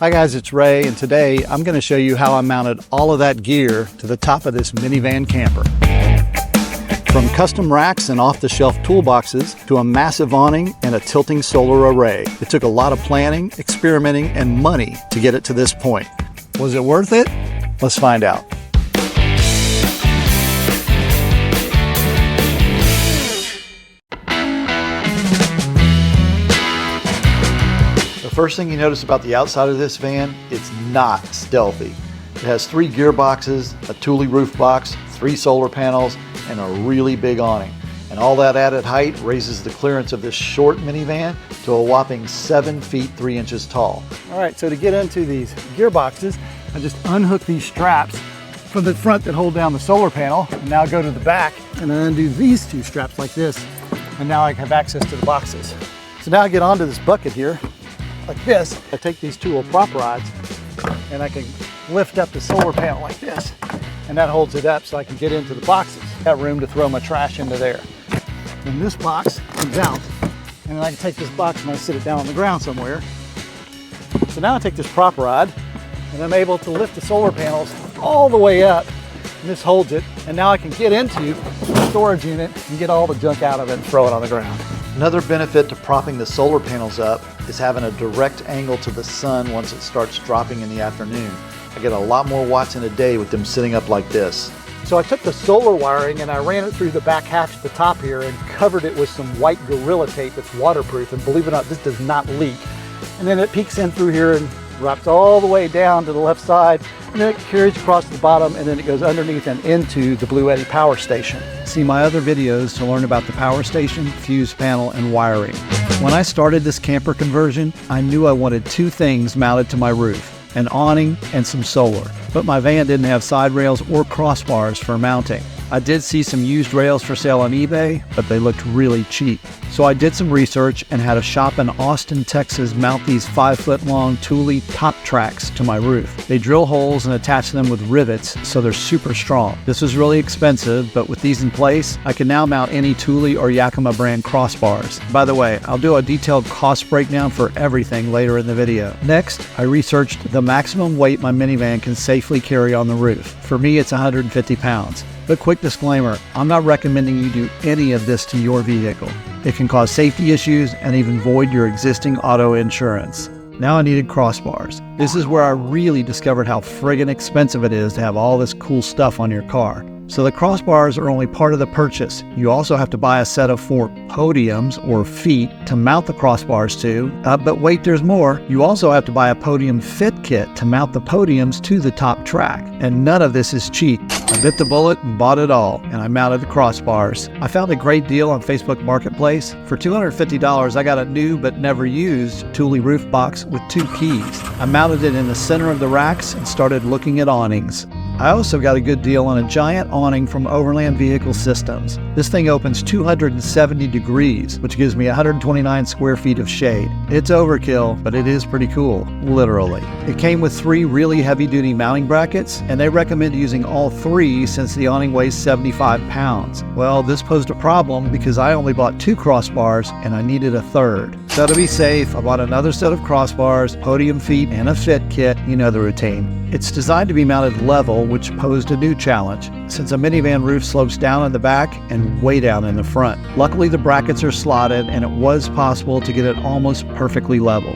Hi guys, it's Ray, and today I'm going to show you how I mounted all of that gear to the top of this minivan camper. From custom racks and off-the-shelf toolboxes to a massive awning and a tilting solar array. It took a lot of planning, experimenting, and money to get it to this point. Was it worth it? Let's find out. The first thing you notice about the outside of this van, it's not stealthy. It has 3 gearboxes, a Thule Roof Box, 3 solar panels, and a really big awning. And all that added height raises the clearance of this short minivan to a whopping 7 feet 3 inches tall. All right, so to get into these gearboxes, I just unhook these straps from the front that hold down the solar panel, and now go to the back and then undo these 2 straps like this, and now I have access to the boxes. So now I get onto this bucket here, like this. I take these 2 little prop rods and I can lift up the solar panel like this, and that holds it up so I can get into the boxes. Got room to throw my trash into there. Then this box comes out, and then I can take this box and I sit it down on the ground somewhere. So now I take this prop rod and I'm able to lift the solar panels all the way up, and this holds it, and now I can get into the storage unit and get all the junk out of it and throw it on the ground. Another benefit to propping the solar panels up is having a direct angle to the sun once it starts dropping in the afternoon. I get a lot more watts in a day with them sitting up like this. So I took the solar wiring and I ran it through the back hatch at the top here and covered it with some white Gorilla Tape that's waterproof, and believe it or not, this does not leak. And then it peeks in through here and wraps all the way down to the left side, and then it carries across the bottom, and then it goes underneath and into the Blue Eddy power station. See my other videos to learn about the power station, fuse panel, and wiring. When I started this camper conversion, I knew I wanted 2 things mounted to my roof: an awning and some solar. But my van didn't have side rails or crossbars for mounting. I did see some used rails for sale on eBay, but they looked really cheap. So I did some research and had a shop in Austin, Texas mount these 5-foot-long Thule top tracks to my roof. They drill holes and attach them with rivets so they're super strong. This was really expensive, but with these in place, I can now mount any Thule or Yakima brand crossbars. By the way, I'll do a detailed cost breakdown for everything later in the video. Next, I researched the maximum weight my minivan can safely carry on the roof. For me, it's 150 pounds. But quick disclaimer, I'm not recommending you do any of this to your vehicle. It can cause safety issues and even void your existing auto insurance. Now I needed crossbars. This is where I really discovered how friggin' expensive it is to have all this cool stuff on your car. So the crossbars are only part of the purchase. You also have to buy a set of 4 podiums or feet to mount the crossbars to. But wait, there's more. You also have to buy a podium fit kit to mount the podiums to the top track. And none of this is cheap. I bit the bullet and bought it all, and I mounted the crossbars. I found a great deal on Facebook Marketplace. For $250, I got a new but never used Thule Roof Box with 2 keys. I mounted it in the center of the racks and started looking at awnings. I also got a good deal on a giant awning from Overland Vehicle Systems. This thing opens 270 degrees, which gives me 129 square feet of shade. It's overkill, but it is pretty cool, literally. It came with 3 really heavy-duty mounting brackets, and they recommend using all 3 since the awning weighs 75 pounds. Well, this posed a problem because I only bought 2 crossbars and I needed a 3rd. So to be safe, I bought another set of crossbars, podium feet, and a fit kit. You know the routine. It's designed to be mounted level, which posed a new challenge, since a minivan roof slopes down in the back and way down in the front. Luckily, the brackets are slotted, and it was possible to get it almost perfectly level.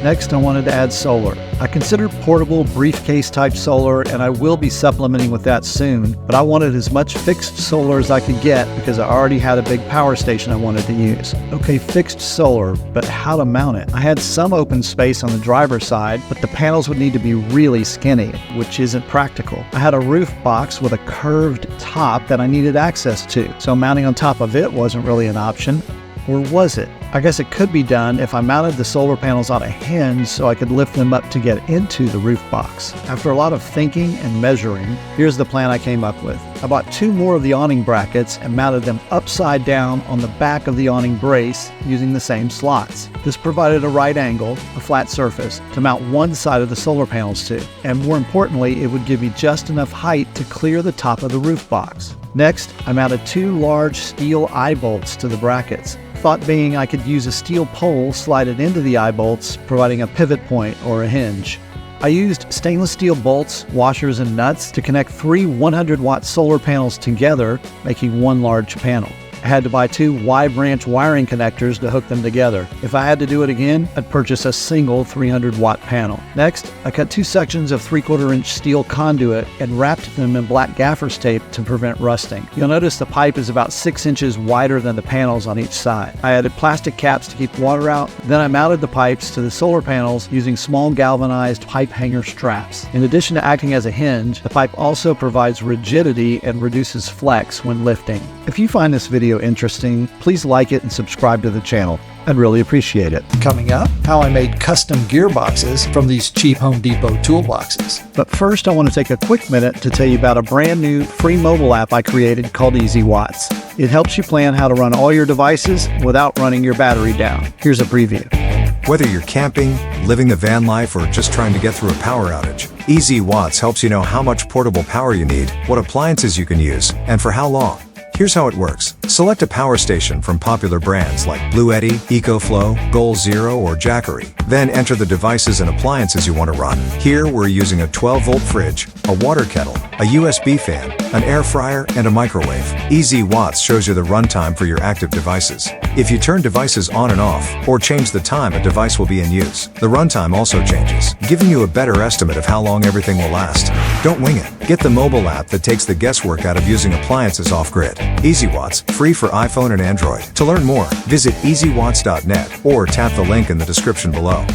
Next, I wanted to add solar. I considered portable briefcase type solar, and I will be supplementing with that soon, but I wanted as much fixed solar as I could get because I already had a big power station I wanted to use. Okay, fixed solar, but how to mount it? I had some open space on the driver's side, but the panels would need to be really skinny, which isn't practical. I had a roof box with a curved top that I needed access to, so mounting on top of it wasn't really an option. Or was it? I guess it could be done if I mounted the solar panels on a hinge so I could lift them up to get into the roof box. After a lot of thinking and measuring, here's the plan I came up with. I bought 2 more of the awning brackets and mounted them upside down on the back of the awning brace using the same slots. This provided a right angle, a flat surface, to mount one side of the solar panels to. And more importantly, it would give me just enough height to clear the top of the roof box. Next, I mounted 2 large steel eye bolts to the brackets. Thought being I could use a steel pole slided into the eye bolts, providing a pivot point or a hinge. I used stainless steel bolts, washers, and nuts to connect 3 100-watt solar panels together, making one large panel. I had to buy 2 Y-branch wiring connectors to hook them together. If I had to do it again, I'd purchase a single 300-watt panel. Next, I cut 2 sections of 3/4-inch steel conduit and wrapped them in black gaffer's tape to prevent rusting. You'll notice the pipe is about 6 inches wider than the panels on each side. I added plastic caps to keep water out. Then I mounted the pipes to the solar panels using small galvanized pipe hanger straps. In addition to acting as a hinge, the pipe also provides rigidity and reduces flex when lifting. If you find this video interesting, please like it and subscribe to the channel. I'd really appreciate it. Coming up, how I made custom gearboxes from these cheap Home Depot toolboxes. But first, I want to take a quick minute to tell you about a brand new free mobile app I created called Easy Watts. It helps you plan how to run all your devices without running your battery down. Here's a preview. Whether you're camping, living the van life, or just trying to get through a power outage, Easy Watts helps you know how much portable power you need, what appliances you can use, and for how long. Here's how it works. Select a power station from popular brands like Blue Eddy, EcoFlow, Goal Zero, or Jackery. Then enter the devices and appliances you want to run. Here we're using a 12-volt fridge, a water kettle, a USB fan, an air fryer, and a microwave. Easy Watts shows you the runtime for your active devices. If you turn devices on and off, or change the time a device will be in use, the runtime also changes, giving you a better estimate of how long everything will last. Don't wing it. Get the mobile app that takes the guesswork out of using appliances off-grid. Easy Watts, free for iPhone and Android. To learn more, visit easywatts.net or tap the link in the description below.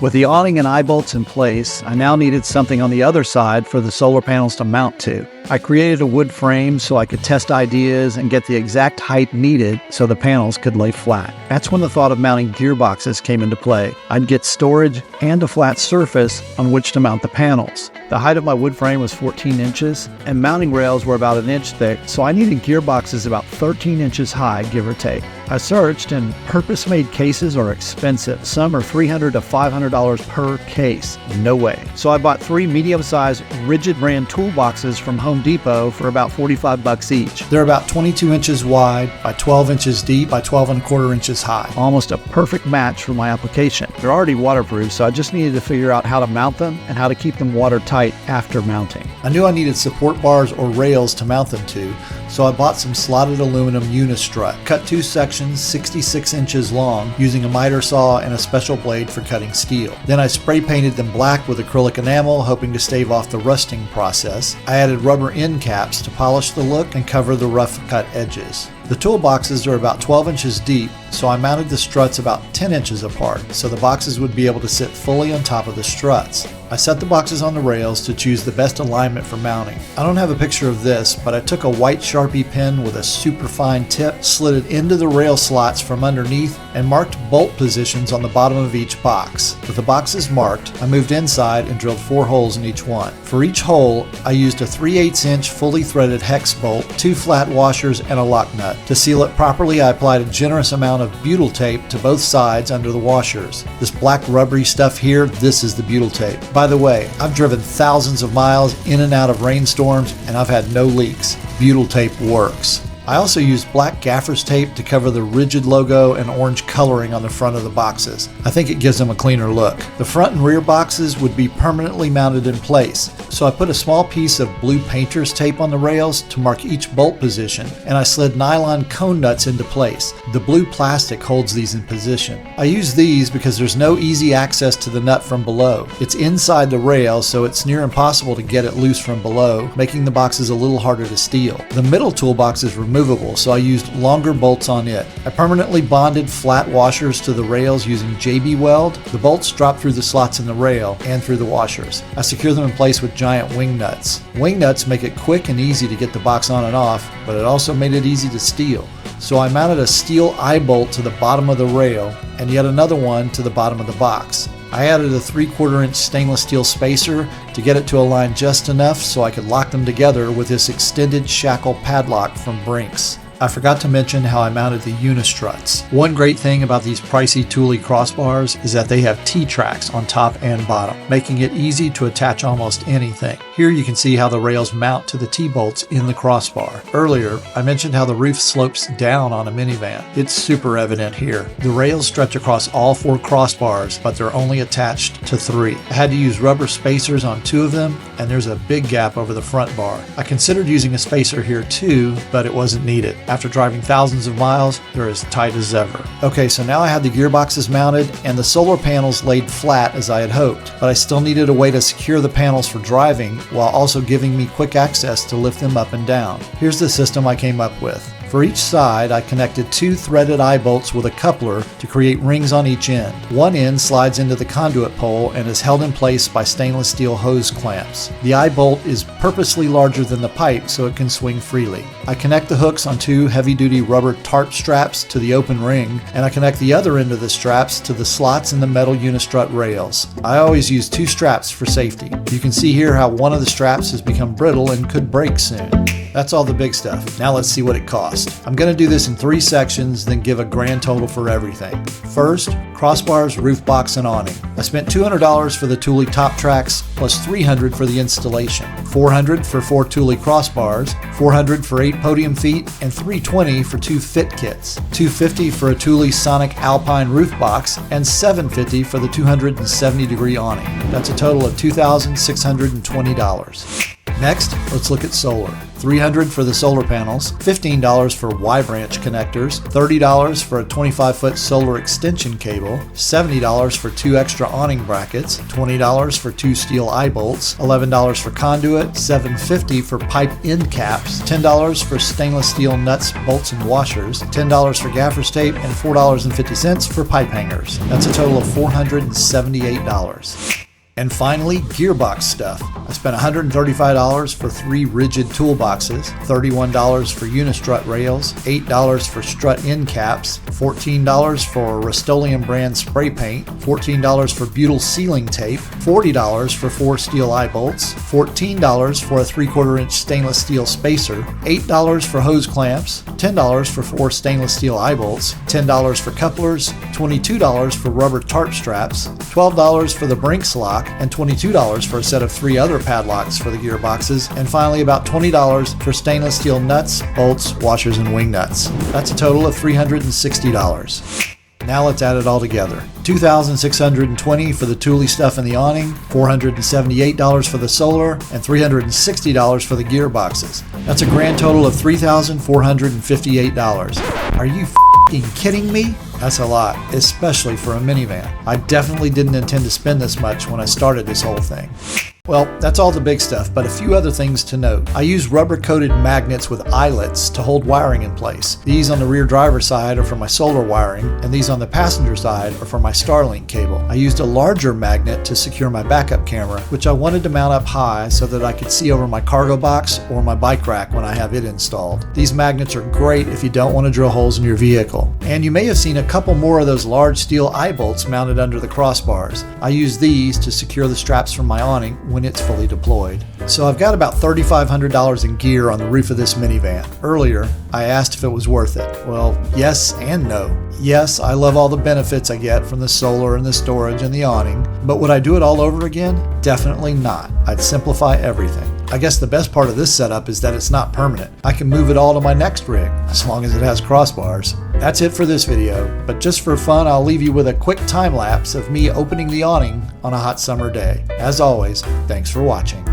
With the awning and eye bolts in place, I now needed something on the other side for the solar panels to mount to. I created a wood frame so I could test ideas and get the exact height needed so the panels could lay flat. That's when the thought of mounting gearboxes came into play. I'd get storage and a flat surface on which to mount the panels. The height of my wood frame was 14 inches, and mounting rails were about 1 inch thick, so I needed gearboxes about 13 inches high, give or take. I searched, and purpose-made cases are expensive. Some are $300 to $500 per case. No way. So I bought 3 medium-sized rigid brand toolboxes from Home Depot for about $45 each. They're about 22 inches wide by 12 inches deep by 12 1/4 inches high. Almost a perfect match for my application. They're already waterproof, so I just needed to figure out how to mount them and how to keep them watertight after mounting. I knew I needed support bars or rails to mount them to, so I bought some slotted aluminum Unistrut. Cut 2 sections 66 inches long using a miter saw and a special blade for cutting steel. Then I spray painted them black with acrylic enamel, hoping to stave off the rusting process. I added rubber end caps to polish the look and cover the rough cut edges. The toolboxes are about 12 inches deep, so I mounted the struts about 10 inches apart, so the boxes would be able to sit fully on top of the struts. I set the boxes on the rails to choose the best alignment for mounting. I don't have a picture of this, but I took a white Sharpie pen with a super fine tip, slid it into the rail slots from underneath, and marked bolt positions on the bottom of each box. With the boxes marked, I moved inside and drilled 4 holes in each one. For each hole, I used a 3/8 inch fully threaded hex bolt, 2 flat washers, and a lock nut. To seal it properly, I applied a generous amount of butyl tape to both sides under the washers. This black rubbery stuff here, this is the butyl tape. By the way, I've driven thousands of miles in and out of rainstorms, and I've had no leaks. Butyl tape works. I also used black gaffer's tape to cover the rigid logo and orange coloring on the front of the boxes. I think it gives them a cleaner look. The front and rear boxes would be permanently mounted in place, so I put a small piece of blue painter's tape on the rails to mark each bolt position, and I slid nylon cone nuts into place. The blue plastic holds these in position. I use these because there's no easy access to the nut from below. It's inside the rail, so it's near impossible to get it loose from below, making the boxes a little harder to steal. The middle toolbox is removable, so I used longer bolts on it. I permanently bonded flat washers to the rails using JB Weld. The bolts drop through the slots in the rail and through the washers. I secure them in place with giant wing nuts. Wing nuts make it quick and easy to get the box on and off, but it also made it easy to steal. So I mounted a steel eye bolt to the bottom of the rail and yet another one to the bottom of the box. I added a 3/4 inch stainless steel spacer to get it to align just enough so I could lock them together with this extended shackle padlock from Brinks. I forgot to mention how I mounted the Unistruts. One great thing about these pricey Thule crossbars is that they have T-tracks on top and bottom, making it easy to attach almost anything. Here you can see how the rails mount to the T-bolts in the crossbar. Earlier, I mentioned how the roof slopes down on a minivan. It's super evident here. The rails stretch across all 4 crossbars, but they're only attached to 3. I had to use rubber spacers on 2 of them, and there's a big gap over the front bar. I considered using a spacer here too, but it wasn't needed. After driving thousands of miles, they're as tight as ever. Okay, so now I had the gearboxes mounted and the solar panels laid flat as I had hoped, but I still needed a way to secure the panels for driving while also giving me quick access to lift them up and down. Here's the system I came up with. For each side, I connected 2 threaded eye bolts with a coupler to create rings on each end. One end slides into the conduit pole and is held in place by stainless steel hose clamps. The eye bolt is purposely larger than the pipe so it can swing freely. I connect the hooks on 2 heavy-duty rubber tarp straps to the open ring, and I connect the other end of the straps to the slots in the metal Unistrut rails. I always use 2 straps for safety. You can see here how one of the straps has become brittle and could break soon. That's all the big stuff. Now let's see what it cost. I'm going to do this in 3 sections, then give a grand total for everything. First, crossbars, roof box, and awning. I spent $200 for the Thule top tracks, plus $300 for the installation. $400 for 4 Thule crossbars, $400 for 8 podium feet, and $320 for 2 fit kits. $250 for a Thule Sonic Alpine roof box, and $750 for the 270-degree awning. That's a total of $2,620. Next, let's look at solar. $300 for the solar panels, $15 for Y-branch connectors, $30 for a 25-foot solar extension cable, $70 for 2 extra awning brackets, $20 for 2 steel eye bolts, $11 for conduit, $750 for pipe end caps, $10 for stainless steel nuts, bolts, and washers, $10 for gaffer's tape, and $4.50 for pipe hangers. That's a total of $478. And finally, gearbox stuff. I spent $135 for 3 rigid toolboxes, $31 for Unistrut rails, $8 for strut end caps, $14 for Rust-Oleum brand spray paint, $14 for butyl sealing tape, $40 for 4 steel eye bolts, $14 for a 3/4 inch stainless steel spacer, $8 for hose clamps, $10 for 4 stainless steel eye bolts, $10 for couplers, $22 for rubber tarp straps, $12 for the Brinks lock, and $22 for a set of 3 other padlocks for the gearboxes, and finally about $20 for stainless steel nuts, bolts, washers, and wing nuts. That's a total of $360. Now let's add it all together. $2,620 for the Thule stuff in the awning, $478 for the solar, and $360 for the gearboxes. That's a grand total of $3,458. Are you f***ing kidding me? That's a lot, especially for a minivan. I definitely didn't intend to spend this much when I started this whole thing. Well, that's all the big stuff, but a few other things to note. I use rubber-coated magnets with eyelets to hold wiring in place. These on the rear driver's side are for my solar wiring, and these on the passenger side are for my Starlink cable. I used a larger magnet to secure my backup camera, which I wanted to mount up high so that I could see over my cargo box or my bike rack when I have it installed. These magnets are great if you don't want to drill holes in your vehicle. And you may have seen a couple more of those large steel eye bolts mounted under the crossbars. I use these to secure the straps from my awning when it's fully deployed. So I've got about $3,500 in gear on the roof of this minivan. Earlier, I asked if it was worth it. Well, yes and no. Yes, I love all the benefits I get from the solar and the storage and the awning, but would I do it all over again? Definitely not. I'd simplify everything. I guess the best part of this setup is that it's not permanent. I can move it all to my next rig, as long as it has crossbars. That's it for this video, but just for fun, I'll leave you with a quick time lapse of me opening the awning on a hot summer day. As always, thanks for watching.